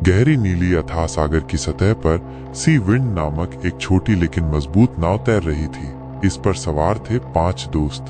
गहरी नीली अथाह सागर की सतह पर सी विंड नामक एक छोटी लेकिन मजबूत नाव तैर रही थी। इस पर सवार थे 5 दोस्त,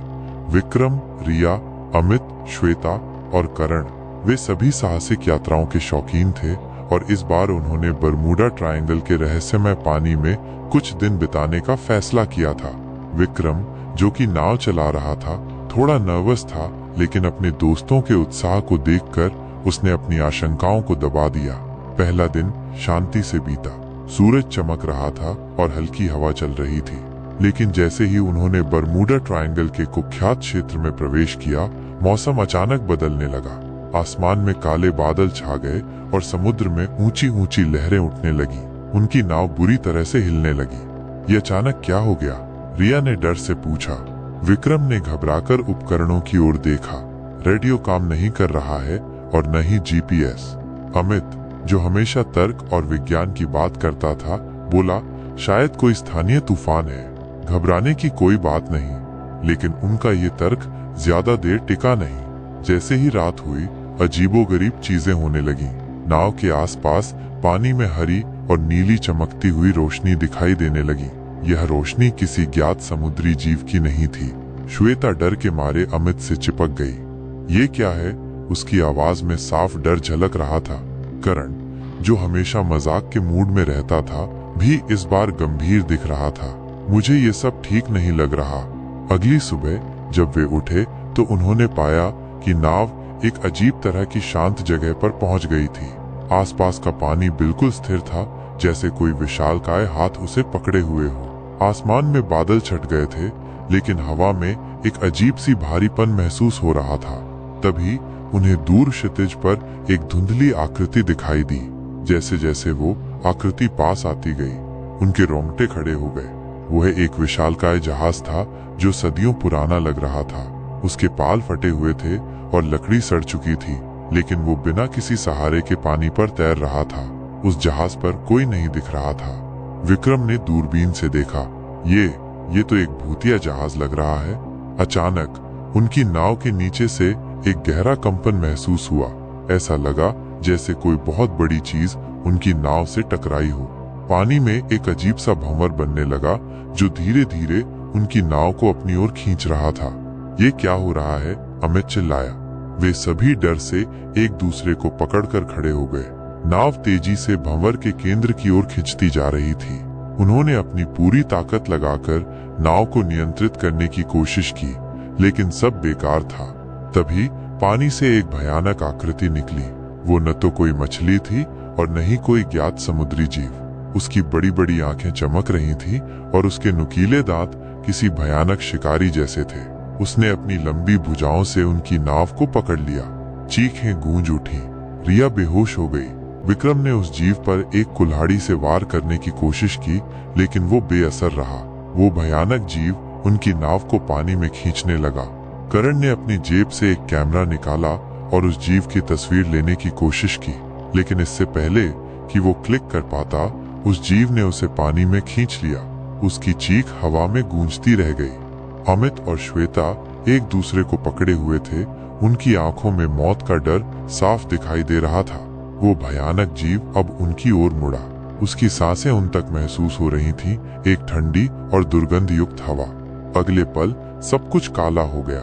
विक्रम, रिया, अमित, श्वेता और करण। वे सभी साहसिक यात्राओं के शौकीन थे और इस बार उन्होंने बरमूडा ट्रायंगल के रहस्यमय पानी में कुछ दिन बिताने का फैसला किया था। विक्रम, जो कि नाव चला रहा था, थोड़ा नर्वस था, लेकिन अपने दोस्तों के उत्साह को देखकर उसने अपनी आशंकाओं को दबा दिया। पहला दिन शांति से बीता। सूरज चमक रहा था और हल्की हवा चल रही थी। लेकिन जैसे ही उन्होंने बरमूडा ट्रायंगल के कुख्यात क्षेत्र में प्रवेश किया, मौसम अचानक बदलने लगा। आसमान में काले बादल छा गए और समुद्र में ऊंची ऊंची लहरें उठने लगी। उनकी नाव बुरी तरह से हिलने लगी। ये अचानक क्या हो गया? रिया ने डर से पूछा। विक्रम ने घबराकर उपकरणों की ओर देखा। रेडियो काम नहीं कर रहा है और न ही जीपीएस। अमित, जो हमेशा तर्क और विज्ञान की बात करता था, बोला, शायद कोई स्थानीय तूफान है। घबराने की कोई बात नहीं। लेकिन उनका ये तर्क ज्यादा देर टिका नहीं। जैसे ही रात हुई, अजीबोगरीब चीजें होने लगी। नाव के आसपास पानी में हरी और नीली चमकती हुई रोशनी दिखाई देने लगी। यह रोशनी किसी ज्ञात समुद्री जीव की नहीं थी। श्वेता डर के मारे अमित से चिपक गई। ये क्या है? उसकी आवाज में साफ डर झलक रहा था। करण, जो हमेशा मजाक के मूड में रहता था, भी इस बार गंभीर दिख रहा था। मुझे ये सब ठीक नहीं लग रहा। अगली सुबह जब वे उठे तो उन्होंने पाया कि नाव एक अजीब तरह की शांत जगह पर पहुंच गई थी। आसपास का पानी बिल्कुल स्थिर था, जैसे कोई विशालकाय हाथ उसे पकड़े हुए हो। आसमान में बादल छट गए थे, लेकिन हवा में एक अजीब सी भारीपन महसूस हो रहा था। तभी उन्हें दूर क्षितिज पर एक धुंधली आकृति दिखाई दी। जैसे जैसे वो आकृति पास आती गई, उनके रोंगटे खड़े हो गए। वह एक विशालकाय जहाज था जो सदियों पुराना लग रहा था। उसके पाल फटे हुए थे और लकड़ी सड़ चुकी थी, लेकिन वो बिना किसी सहारे के पानी पर तैर रहा था। उस जहाज पर कोई नहीं दिख रहा था। विक्रम ने दूरबीन से देखा। ये तो एक भूतिया जहाज लग रहा है। अचानक उनकी नाव के नीचे से एक गहरा कंपन महसूस हुआ। ऐसा लगा जैसे कोई बहुत बड़ी चीज उनकी नाव से टकराई हो। पानी में एक अजीब सा भंवर बनने लगा जो धीरे धीरे उनकी नाव को अपनी ओर खींच रहा था। ये क्या हो रहा है? अमित चिल्लाया। वे सभी डर से एक दूसरे को पकड़कर खड़े हो गए। नाव तेजी से भंवर के केंद्र की ओर खिंचती जा रही थी। उन्होंने अपनी पूरी ताकत लगाकर नाव को नियंत्रित करने की कोशिश की, लेकिन सब बेकार था। तभी पानी से एक भयानक आकृति निकली। वो न तो कोई मछली थी और न ही कोई ज्ञात समुद्री जीव। उसकी बड़ी बड़ी आंखें चमक रही थी और उसके नुकीले दांत किसी भयानक शिकारी जैसे थे। उसने अपनी लंबी भुजाओं से उनकी नाव को पकड़ लिया। चीखें गूंज उठी। रिया बेहोश हो गई। विक्रम ने उस जीव पर एक कुल्हाड़ी से वार करने की कोशिश की, लेकिन वो बेअसर रहा। वो भयानक जीव उनकी नाव को पानी में खींचने लगा। करण ने अपनी जेब से एक कैमरा निकाला और उस जीव की तस्वीर लेने की कोशिश की, लेकिन इससे पहले कि वो क्लिक कर पाता, उस जीव ने उसे पानी में खींच लिया। उसकी चीख हवा में गूंजती रह गई। अमित और श्वेता एक दूसरे को पकड़े हुए थे। उनकी आंखों में मौत का डर साफ दिखाई दे रहा था। वो भयानक जीव अब उनकी ओर मुड़ा। उसकी सांसें उन तक महसूस हो रही थीं, एक ठंडी और दुर्गंध युक्त हवा। अगले पल सब कुछ काला हो गया।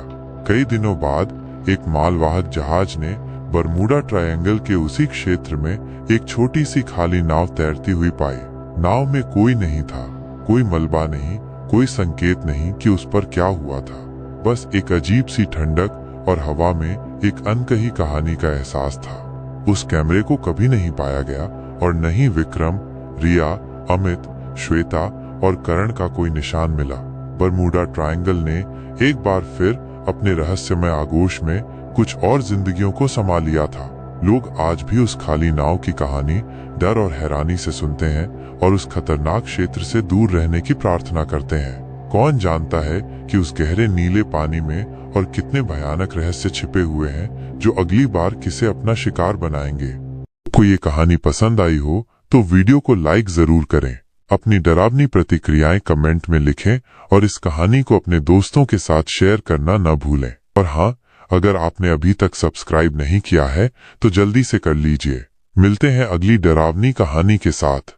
कई दिनों बाद एक मालवाहक जहाज ने बरमूडा ट्रायंगल के उसी क्षेत्र में एक छोटी सी खाली नाव तैरती हुई पाई। नाव में कोई नहीं था, कोई मलबा नहीं, कोई संकेत नहीं कि उस पर क्या हुआ था। बस एक अजीब सी ठंडक और हवा में एक अनकही कहानी का एहसास था। उस कैमरे को कभी नहीं पाया गया और न ही विक्रम, रिया, अमित, श्वेता और करण का कोई निशान मिला। बरमूडा ट्रायंगल ने एक बार फिर अपने रहस्यमय आगोश में कुछ और जिंदगियों को समा लिया था। लोग आज भी उस खाली नाव की कहानी डर और हैरानी से सुनते हैं और उस खतरनाक क्षेत्र से दूर रहने की प्रार्थना करते हैं। कौन जानता है कि उस गहरे नीले पानी में और कितने भयानक रहस्य छिपे हुए हैं जो अगली बार किसे अपना शिकार बनाएंगे। आपको ये कहानी पसंद आई हो तो वीडियो को लाइक जरूर करें। अपनी डरावनी प्रतिक्रियाएं कमेंट में लिखें और इस कहानी को अपने दोस्तों के साथ शेयर करना न भूलें। और हाँ, अगर आपने अभी तक सब्सक्राइब नहीं किया है तो जल्दी से कर लीजिए। मिलते हैं अगली डरावनी कहानी के साथ।